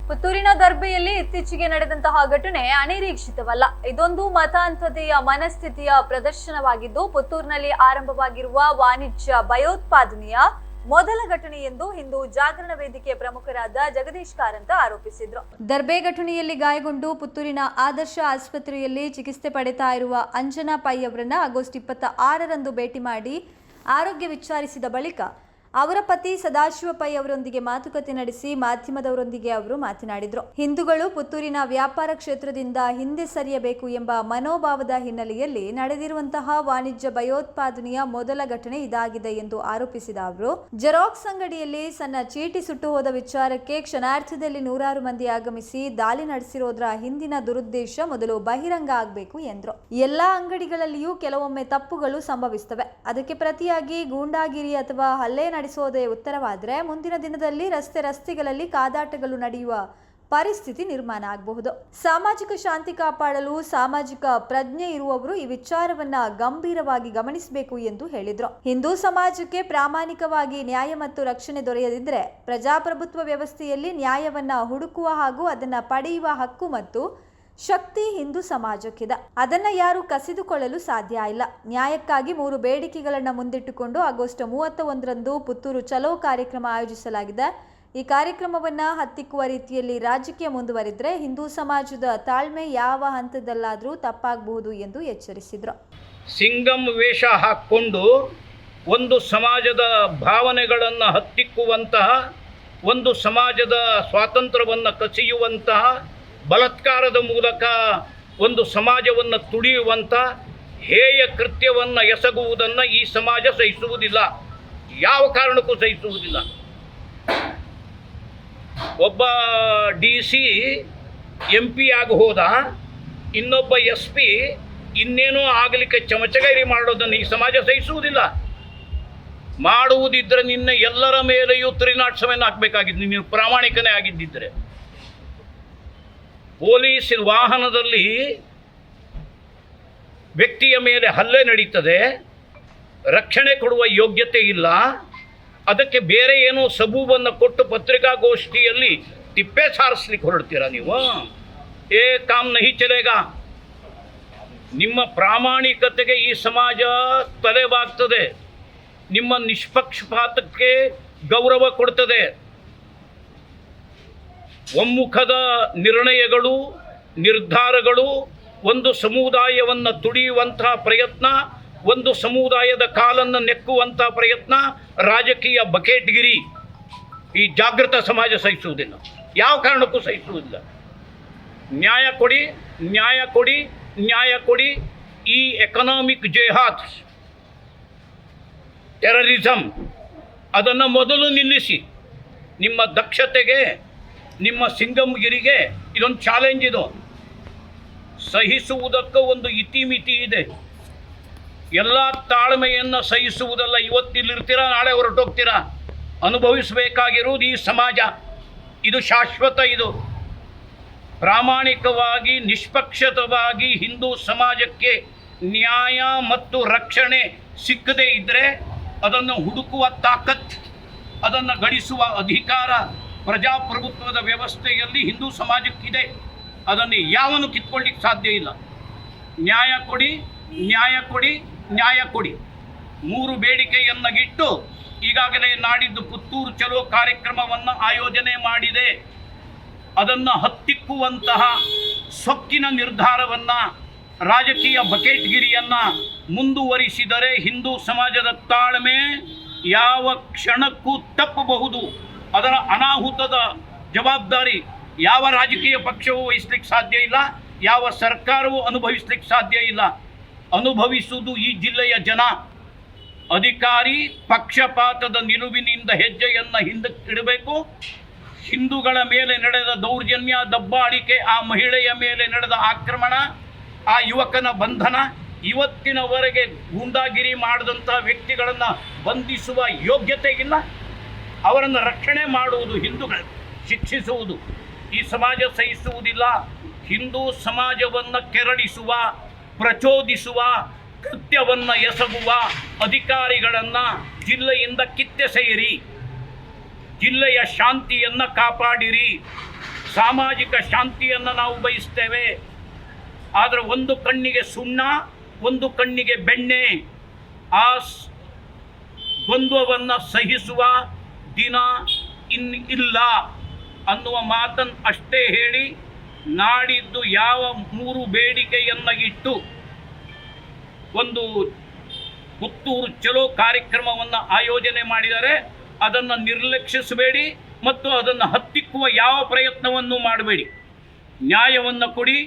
ಪುತ್ತೂರಿನ ದರ್ಬೆಯಲ್ಲಿ ಇತ್ತೀಚೆಗೆ ನಡೆದಂತಹ ಘಟನೆ ಅನಿರೀಕ್ಷಿತವಲ್ಲ. ಇದೊಂದು ಮತಾಂಧತೆಯ ಮನಸ್ಥಿತಿಯ ಪ್ರದರ್ಶನವಾಗಿದ್ದು, ಪುತ್ತೂರಿನಲ್ಲಿ ಆರಂಭವಾಗಿರುವ ವಾಣಿಜ್ಯ ಭಯೋತ್ಪಾದನೆಯ ಮೊದಲ ಘಟನೆ ಎಂದು ಹಿಂದೂ ಜಾಗರಣ ವೇದಿಕೆ ಪ್ರಮುಖರಾದ ಜಗದೀಶ್ ಕಾರಂತ ಆರೋಪಿಸಿದರು. ದರ್ಬೆ ಘಟನೆಯಲ್ಲಿ ಗಾಯಗೊಂಡು ಪುತ್ತೂರಿನ ಆದರ್ಶ ಆಸ್ಪತ್ರೆಯಲ್ಲಿ ಚಿಕಿತ್ಸೆ ಪಡೆತಾ ಇರುವ ಅಂಜನಾ ಪೈ ಅವರನ್ನ ಆಗಸ್ಟ್ 26ರಂದು ಭೇಟಿ ಮಾಡಿ ಆರೋಗ್ಯ ವಿಚಾರಿಸಿದ ಬಳಿಕ ಅವರ ಪತಿ ಸದಾಶಿವ ಪೈ ಅವರೊಂದಿಗೆ ಮಾತುಕತೆ ನಡೆಸಿ ಮಾಧ್ಯಮದವರೊಂದಿಗೆ ಅವರು ಮಾತನಾಡಿದರು. ಹಿಂದೂಗಳು ಪುತ್ತೂರಿನ ವ್ಯಾಪಾರ ಕ್ಷೇತ್ರದಿಂದ ಹಿಂದೆ ಸರಿಯಬೇಕು ಎಂಬ ಮನೋಭಾವದ ಹಿನ್ನೆಲೆಯಲ್ಲಿ ನಡೆದಿರುವಂತಹ ವಾಣಿಜ್ಯ ಭಯೋತ್ಪಾದನೆಯ ಮೊದಲ ಘಟನೆ ಇದಾಗಿದೆ ಎಂದು ಆರೋಪಿಸಿದ ಅವರು, ಜೆರಾಕ್ಸ್ ಅಂಗಡಿಯಲ್ಲಿ ಸಣ್ಣ ಚೀಟಿ ಸುಟ್ಟು ಹೋದ ವಿಚಾರಕ್ಕೆ ಕ್ಷಣಾರ್ಧದಲ್ಲಿ ನೂರಾರು ಮಂದಿ ಆಗಮಿಸಿ ದಾಳಿ ನಡೆಸಿರೋದ್ರ ಹಿಂದಿನ ದುರುದ್ದೇಶ ಮೊದಲು ಬಹಿರಂಗ ಆಗಬೇಕು ಎಂದರು. ಎಲ್ಲಾ ಅಂಗಡಿಗಳಲ್ಲಿಯೂ ಕೆಲವೊಮ್ಮೆ ತಪ್ಪುಗಳು ಸಂಭವಿಸುತ್ತವೆ. ಅದಕ್ಕೆ ಪ್ರತಿಯಾಗಿ ಗೂಂಡಾಗಿರಿ ಅಥವಾ ಹಲ್ಲೆ ನಡೆಸೋದೇ ಉತ್ತರವಾದರೆ ಮುಂದಿನ ದಿನದಲ್ಲಿ ರಸ್ತೆಗಳಲ್ಲಿ ಕಾದಾಟಗಳು ನಡೆಯುವ ಪರಿಸ್ಥಿತಿ ನಿರ್ಮಾಣ ಆಗಬಹುದು. ಸಾಮಾಜಿಕ ಶಾಂತಿ ಕಾಪಾಡಲು ಸಾಮಾಜಿಕ ಪ್ರಜ್ಞೆ ಇರುವವರು ಈ ವಿಚಾರವನ್ನ ಗಂಭೀರವಾಗಿ ಗಮನಿಸಬೇಕು ಎಂದು ಹೇಳಿದರು. ಹಿಂದೂ ಸಮಾಜಕ್ಕೆ ಪ್ರಾಮಾಣಿಕವಾಗಿ ನ್ಯಾಯ ಮತ್ತು ರಕ್ಷಣೆ ದೊರೆಯದಿದ್ದರೆ ಪ್ರಜಾಪ್ರಭುತ್ವ ವ್ಯವಸ್ಥೆಯಲ್ಲಿ ನ್ಯಾಯವನ್ನ ಹುಡುಕುವ ಹಾಗೂ ಅದನ್ನ ಪಡೆಯುವ ಹಕ್ಕು ಮತ್ತು ಶಕ್ತಿ ಹಿಂದೂ ಸಮಾಜಕ್ಕಿದೆ. ಅದನ್ನ ಯಾರು ಕಸಿದುಕೊಳ್ಳಲು ಸಾಧ್ಯ ಇಲ್ಲ. ನ್ಯಾಯಕ್ಕಾಗಿ 3 ಬೇಡಿಕೆಗಳನ್ನು ಮುಂದಿಟ್ಟುಕೊಂಡು ಆಗಸ್ಟ್ 31ರಂದು ಪುತ್ತೂರು ಚಲೋ ಕಾರ್ಯಕ್ರಮ ಆಯೋಜಿಸಲಾಗಿದೆ. ಈ ಕಾರ್ಯಕ್ರಮವನ್ನ ಹತ್ತಿಕ್ಕುವ ರೀತಿಯಲ್ಲಿ ರಾಜಕೀಯ ಮುಂದುವರಿದ್ರೆ ಹಿಂದೂ ಸಮಾಜದ ತಾಳ್ಮೆ ಯಾವ ಹಂತದಲ್ಲಾದರೂ ತಪ್ಪಾಗಬಹುದು ಎಂದು ಎಚ್ಚರಿಸಿದರು. ಸಿಂಗಂ ವೇಷ ಹಾಕ್ಕೊಂಡು ಒಂದು ಸಮಾಜದ ಭಾವನೆಗಳನ್ನು ಹತ್ತಿಕ್ಕುವಂತಹ, ಒಂದು ಸಮಾಜದ ಸ್ವಾತಂತ್ರ್ಯವನ್ನು ಕಸಿಯುವಂತಹ, ಬಲಾತ್ಕಾರದ ಮೂಲಕ ಒಂದು ಸಮಾಜವನ್ನು ತುಳಿಯುವಂಥ ಹೇಯ ಕೃತ್ಯವನ್ನು ಎಸಗುವುದನ್ನು ಈ ಸಮಾಜ ಸಹಿಸುವುದಿಲ್ಲ, ಯಾವ ಕಾರಣಕ್ಕೂ ಸಹಿಸುವುದಿಲ್ಲ. ಒಬ್ಬ DC MP ಆಗಿ ಹೋದ, ಇನ್ನೊಬ್ಬ SP ಇನ್ನೇನೋ ಆಗಲಿಕ್ಕೆ ಚಮಚಗೈರಿ ಮಾಡೋದನ್ನು ಈ ಸಮಾಜ ಸಹಿಸುವುದಿಲ್ಲ. ಮಾಡುವುದಿದ್ದರೆ ನಿನ್ನ ಎಲ್ಲರ ಮೇಲೆಯೂ 307 ಹಾಕಬೇಕಾಗಿದ್ದು, ನೀನು ಪ್ರಾಮಾಣಿಕನೇ ಆಗಿದ್ದಿದ್ದರೆ. ಪೊಲೀಸ್ ವಾಹನದಲ್ಲಿ ವ್ಯಕ್ತಿಯ ಮೇಲೆ ಹಲ್ಲೆ ನಡೀತದೆ, ರಕ್ಷಣೆ ಕೊಡುವ ಯೋಗ್ಯತೆ ಇಲ್ಲ, ಅದಕ್ಕೆ ಬೇರೆ ಏನೋ ಸಬೂಬನ್ನು ಕೊಟ್ಟು ಪತ್ರಿಕಾಗೋಷ್ಠಿಯಲ್ಲಿ ತಿಪ್ಪೆ ಸಾರಿಸ್ಲಿಕ್ಕೆ ಹೊರಡ್ತೀರಾ ನೀವು? ಕಾಮ್ ನಹಿ ಚಲೇಗಾ. ನಿಮ್ಮ ಪ್ರಾಮಾಣಿಕತೆಗೆ ಈ ಸಮಾಜ ತಲೆಬಾಗ್ತದೆ, ನಿಮ್ಮ ನಿಷ್ಪಕ್ಷಪಾತಕ್ಕೆ ಗೌರವ ಕೊಡ್ತದೆ. ಒಮ್ಮುಖದ ನಿರ್ಣಯಗಳು, ನಿರ್ಧಾರಗಳು ಒಂದು ಸಮುದಾಯವನ್ನು ತುಳಿಯುವಂತಹ ಪ್ರಯತ್ನ, ಒಂದು ಸಮುದಾಯದ ಕಾಲನ್ನು ನೆಕ್ಕುವಂಥ ಪ್ರಯತ್ನ, ರಾಜಕೀಯ ಬಕೆಟ್ಗಿರಿ ಈ ಜಾಗೃತ ಸಮಾಜ ಸಹಿಸುವುದಿಲ್ಲ, ಯಾವ ಕಾರಣಕ್ಕೂ ಸಹಿಸುವುದಿಲ್ಲ. ನ್ಯಾಯ ಕೊಡಿ, ನ್ಯಾಯ ಕೊಡಿ, ನ್ಯಾಯ ಕೊಡಿ. ಈ ಎಕನಾಮಿಕ್ ಜೆಹಾದ್, ಟೆರರಿಸಮ್, ಅದನ್ನು ಮೊದಲು ನಿಲ್ಲಿಸಿ. ನಿಮ್ಮ ದಕ್ಷತೆಗೆ, ನಿಮ್ಮ ಸಿಂಗಂಗಿರಿಗೆ ಇದೊಂದು ಚಾಲೆಂಜ್. ಇದು ಸಹಿಸುವುದಕ್ಕೂ ಒಂದು ಇತಿಮಿತಿ ಇದೆ. ಎಲ್ಲ ತಾಳ್ಮೆಯನ್ನು ಸಹಿಸುವುದಲ್ಲ. ಇವತ್ತಿಲ್ಲಿರ್ತೀರಾ, ನಾಳೆ ಹೊರಟೋಗ್ತೀರಾ. ಅನುಭವಿಸಬೇಕಾಗಿರುವುದು ಈ ಸಮಾಜ. ಇದು ಶಾಶ್ವತ. ಇದು ಪ್ರಾಮಾಣಿಕವಾಗಿ, ನಿಷ್ಪಕ್ಷತವಾಗಿ ಹಿಂದೂ ಸಮಾಜಕ್ಕೆ ನ್ಯಾಯ ಮತ್ತು ರಕ್ಷಣೆ ಸಿಕ್ಕದೇ ಇದ್ದರೆ ಅದನ್ನು ಹುಡುಕುವ ತಾಕತ್, ಅದನ್ನು ಗಳಿಸುವ ಅಧಿಕಾರ ಪ್ರಜಾಪ್ರಭುತ್ವದ ವ್ಯವಸ್ಥೆಯಲ್ಲಿ ಹಿಂದೂ ಸಮಾಜಕ್ಕಿದೆ. ಅದನ್ನು ಯಾವನು ಕಿತ್ಕೊಳ್ಳಿಕ್ಕೆ ಸಾಧ್ಯ ಇಲ್ಲ. ನ್ಯಾಯ ಕೊಡಿ, ನ್ಯಾಯ ಕೊಡಿ, ನ್ಯಾಯ ಕೊಡಿ. 3 ಬೇಡಿಕೆಯನ್ನಾಗಿಟ್ಟು ಈಗಾಗಲೇ ನಾಡಿದ್ದು ಪುತ್ತೂರು ಚಲೋ ಕಾರ್ಯಕ್ರಮವನ್ನು ಆಯೋಜನೆ ಮಾಡಿದೆ. ಅದನ್ನು ಹತ್ತಿಕ್ಕುವಂತಹ ಸೊಕ್ಕಿನ ನಿರ್ಧಾರವನ್ನು, ರಾಜಕೀಯ ಬಕೆಟ್ಗಿರಿಯನ್ನು ಮುಂದುವರಿಸಿದರೆ ಹಿಂದೂ ಸಮಾಜದ ತಾಳ್ಮೆ ಯಾವ ಕ್ಷಣಕ್ಕೂ ತಪ್ಪಬಹುದು. ಅದರ ಅನಾಹುತದ ಜವಾಬ್ದಾರಿ ಯಾವ ರಾಜಕೀಯ ಪಕ್ಷವೂ ವಹಿಸ್ಲಿಕ್ಕೆ ಸಾಧ್ಯ ಇಲ್ಲ, ಯಾವ ಸರ್ಕಾರವೂ ಅನುಭವಿಸ್ಲಿಕ್ಕೆ ಸಾಧ್ಯ ಇಲ್ಲ. ಅನುಭವಿಸುವುದು ಈ ಜಿಲ್ಲೆಯ ಜನ. ಅಧಿಕಾರಿ ಪಕ್ಷಪಾತದ ನಿಲುವಿನಿಂದ ಹೆಜ್ಜೆಯನ್ನು ಹಿಂದಕ್ಕಿಡಬೇಕು. ಹಿಂದೂಗಳ ಮೇಲೆ ನಡೆದ ದೌರ್ಜನ್ಯ, ದಬ್ಬಾಳಿಕೆ, ಆ ಮಹಿಳೆಯ ಮೇಲೆ ನಡೆದ ಆಕ್ರಮಣ, ಆ ಯುವಕನ ಬಂಧನ, ಇವತ್ತಿನವರೆಗೆ ಗೂಂಡಾಗಿರಿ ಮಾಡಿದಂಥ ವ್ಯಕ್ತಿಗಳನ್ನು ಬಂಧಿಸುವ ಯೋಗ್ಯತೆ ಇಲ್ಲ. ಅವರನ್ನು ರಕ್ಷಣೆ ಮಾಡುವುದು, ಹಿಂದೂಗಳು ಶಿಕ್ಷಿಸುವುದು ಈ ಸಮಾಜ ಸಹಿಸುವುದಿಲ್ಲ. ಹಿಂದೂ ಸಮಾಜವನ್ನು ಕೆರಳಿಸುವ, ಪ್ರಚೋದಿಸುವ, ಕೃತ್ಯವನ್ನು ಎಸಗುವ ಅಧಿಕಾರಿಗಳನ್ನು ಜಿಲ್ಲೆಯಿಂದ ಕಿತ್ತೆಸೆಯಿರಿ. ಜಿಲ್ಲೆಯ ಶಾಂತಿಯನ್ನು ಕಾಪಾಡಿರಿ. ಸಾಮಾಜಿಕ ಶಾಂತಿಯನ್ನು ನಾವು ಬಯಸ್ತೇವೆ. ಆದರೆ ಒಂದು ಕಣ್ಣಿಗೆ ಸುಣ್ಣ, ಒಂದು ಕಣ್ಣಿಗೆ ಬೆಣ್ಣೆ. ಆ ದ್ವಂದ್ವವನ್ನು ಸಹಿಸುವ ದಿನ ಇಲ್ಲ ಅನ್ನುವ ಮಾತನ್ನು ಅಷ್ಟೇ ಹೇಳಿ, ನಾಡಿದ್ದು ಯಾವ 3 ಬೇಡಿಕೆಯನ್ನು ಇಟ್ಟು ಒಂದು ಪುತ್ತೂರು ಚಲೋ ಕಾರ್ಯಕ್ರಮವನ್ನು ಆಯೋಜನೆ ಮಾಡಿದರೆ ಅದನ್ನು ನಿರ್ಲಕ್ಷಿಸಬೇಡಿ ಮತ್ತು ಅದನ್ನು ಹತ್ತಿಕ್ಕುವ ಯಾವ ಪ್ರಯತ್ನವನ್ನು ಮಾಡಬೇಡಿ. ನ್ಯಾಯವನ್ನು ಕೊಡಿ,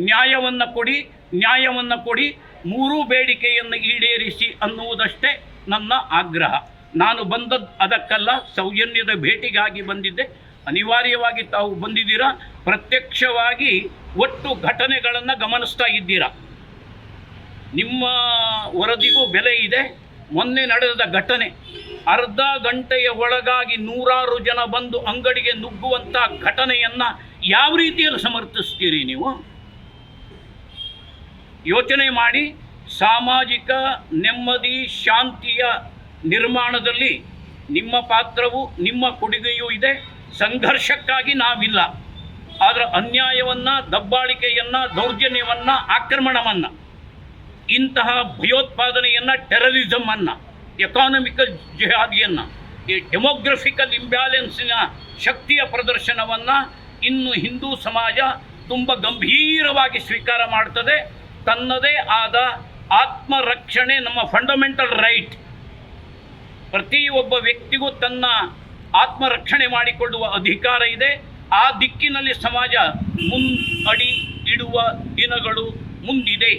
ನ್ಯಾಯವನ್ನು ಕೊಡಿ, ನ್ಯಾಯವನ್ನು ಕೊಡಿ. 3 ಬೇಡಿಕೆಯನ್ನು ಈಡೇರಿಸಿ ಅನ್ನುವುದಷ್ಟೇ ನನ್ನ ಆಗ್ರಹ. ನಾನು ಬಂದದ್ದು ಅದಕ್ಕಲ್ಲ, ಸೌಜನ್ಯದ ಭೇಟಿಗಾಗಿ ಬಂದಿದ್ದೆ. ಅನಿವಾರ್ಯವಾಗಿ ತಾವು ಬಂದಿದ್ದೀರಾ, ಪ್ರತ್ಯಕ್ಷವಾಗಿ ಒಟ್ಟು ಘಟನೆಗಳನ್ನು ಗಮನಿಸ್ತಾ ಇದ್ದೀರಾ. ನಿಮ್ಮ ವರದಿಗೂ ಬೆಲೆ ಇದೆ. ಮೊನ್ನೆ ನಡೆದ ಘಟನೆ, ಅರ್ಧ ಗಂಟೆಯ ಒಳಗಾಗಿ 100 ಜನ ಬಂದು ಅಂಗಡಿಗೆ ನುಗ್ಗುವಂಥ ಘಟನೆಯನ್ನು ಯಾವ ರೀತಿಯಲ್ಲಿ ಸಮರ್ಥಿಸ್ತೀರಿ ನೀವು? ಯೋಚನೆ ಮಾಡಿ. ಸಾಮಾಜಿಕ ನೆಮ್ಮದಿ ಶಾಂತಿಯ ನಿರ್ಮಾಣದಲ್ಲಿ ನಿಮ್ಮ ಪಾತ್ರವು, ನಿಮ್ಮ ಕೊಡುಗೆಯೂ ಇದೆ. ಸಂಘರ್ಷಕ್ಕಾಗಿ ನಾವಿಲ್ಲ. ಆದರೆ ಅನ್ಯಾಯವನ್ನು, ದಬ್ಬಾಳಿಕೆಯನ್ನು, ದೌರ್ಜನ್ಯವನ್ನು, ಆಕ್ರಮಣವನ್ನು, ಇಂತಹ ಭಯೋತ್ಪಾದನೆಯನ್ನು, ಟೆರರಿಸಮನ್ನು, ಎಕಾನಮಿಕಲ್ ಜಿಹಾದಿಯನ್ನು, ಈ ಡೆಮೋಗ್ರಫಿಕಲ್ ಇಂಬ್ಯಾಲೆನ್ಸಿನ ಶಕ್ತಿಯ ಪ್ರದರ್ಶನವನ್ನು ಇನ್ನು ಹಿಂದೂ ಸಮಾಜ ತುಂಬ ಗಂಭೀರವಾಗಿ ಸ್ವೀಕಾರ ಮಾಡ್ತದೆ. ತನ್ನದೇ ಆದ ಆತ್ಮರಕ್ಷಣೆ ನಮ್ಮ ಫಂಡಮೆಂಟಲ್ ರೈಟ್. ಪ್ರತಿಯೊಬ್ಬ ವ್ಯಕ್ತಿಗೂ ತನ್ನ ಆತ್ಮರಕ್ಷಣೆ ಮಾಡಿಕೊಳ್ಳುವ ಅಧಿಕಾರ ಇದೆ. ಆ ದಿಕ್ಕಿನಲ್ಲಿ ಸಮಾಜ ಅಡಿ ಇಡುವ ದಿನಗಳು ಮುಂದಿದೆ.